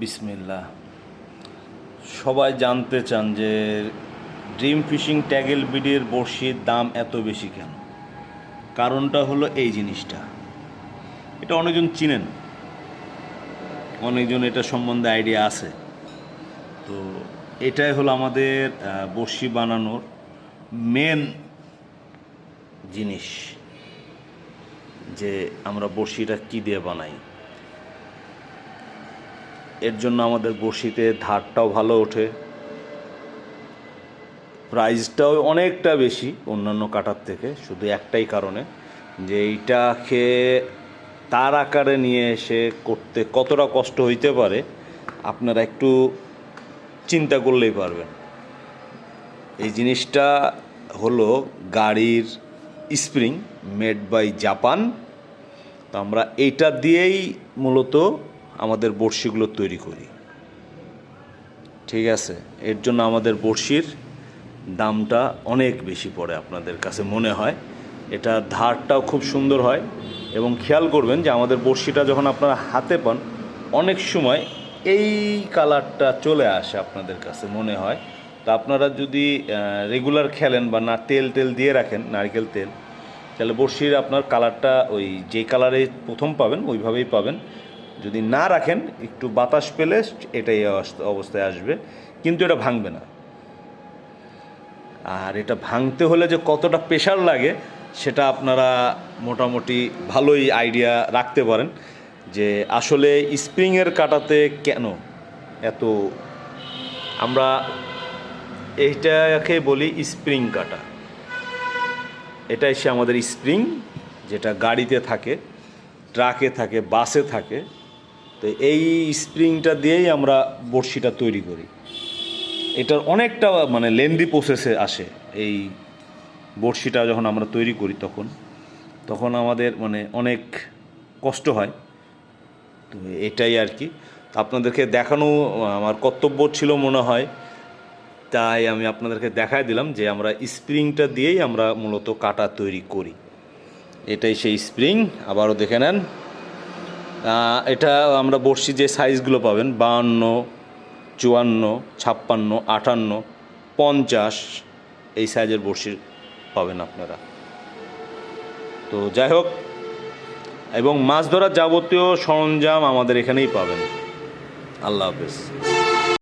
বিসমিল্লাহ। সবাই জানতে চান যে ড্রিম ফিশিং ট্যাগেল বিডির বড়শির দাম এত বেশি কেন? কারণটা হলো এই জিনিসটা, এটা অনেকজন চিনেন, অনেকজন এটা সম্বন্ধে আইডিয়া আছে। তো এটাই হলো আমাদের বড়শি বানানোর মেন জিনিস, যে আমরা বড়শিটা কী দিয়ে বানাই। এর জন্য আমাদের বড়শিতে ধারটাও ভালো ওঠে, প্রাইসটাও অনেকটা বেশি অন্যান্য কাটার থেকে, শুধু একটাই কারণে যে এইটাকে তার আকারে নিয়ে এসে করতে কতটা কষ্ট হইতে পারে আপনারা একটু চিন্তা করলেই পারবেন। এই জিনিসটা হলো গাড়ির স্প্রিং মেড বাই জাপান। তো আমরা এইটা দিয়েই মূলত আমাদের বড়শিগুলো তৈরি করি, ঠিক আছে? এর জন্য আমাদের বড়শির দামটা অনেক বেশি পড়ে আপনাদের কাছে মনে হয়। এটা ধারটাও খুব সুন্দর হয়, এবং খেয়াল করবেন যে আমাদের বড়শিটা যখন আপনারা হাতে পান অনেক সময় এই কালারটা চলে আসে আপনাদের কাছে মনে হয়। তো আপনারা যদি রেগুলার খেলেন বা না তেল দিয়ে রাখেন, নারকেল তেল, তাহলে বড়শির আপনার কালারটা ওই যে কালারে প্রথম পাবেন ওইভাবেই পাবেন। যদি না রাখেন একটু বাতাস পেলে এটাই অবস্থায় আসবে, কিন্তু এটা ভাঙবে না। আর এটা ভাঙতে হলে যে কতটা প্রেশার লাগে সেটা আপনারা মোটামুটি ভালোই আইডিয়া রাখতে পারেন, যে আসলে স্প্রিংয়ের কাটাতে কেন এত। আমরা এইটাকে বলি স্প্রিং কাটা। এটা এসে আমাদের স্প্রিং, যেটা গাড়িতে থাকে, ট্রাকে থাকে, বাসে থাকে। তো এই স্প্রিংটা দিয়েই আমরা বড়শিটা তৈরি করি। এটার অনেকটা মানে লেন্দি প্রসেসে আসে। এই বড়শিটা যখন আমরা তৈরি করি তখন আমাদের মানে অনেক কষ্ট হয়। তো এটাই আর কি আপনাদেরকে দেখানো আমার কর্তব্য ছিল মনে হয়, তাই আমি আপনাদেরকে দেখাই দিলাম যে আমরা স্প্রিংটা দিয়েই আমরা মূলত কাটা তৈরি করি। এটাই সেই স্প্রিং। আবারও দেখে নেন, এটা আমরা বড়শি যে সাইজগুলো পাবেন 52, 54, 56, 58, 50 এই সাইজের বড়শি পাবেন আপনারা। তো যাই হোক, এবং মাছ ধরার যাবতীয় সরঞ্জাম আমাদের এখানেই পাবেন। আল্লাহ হাফেজ।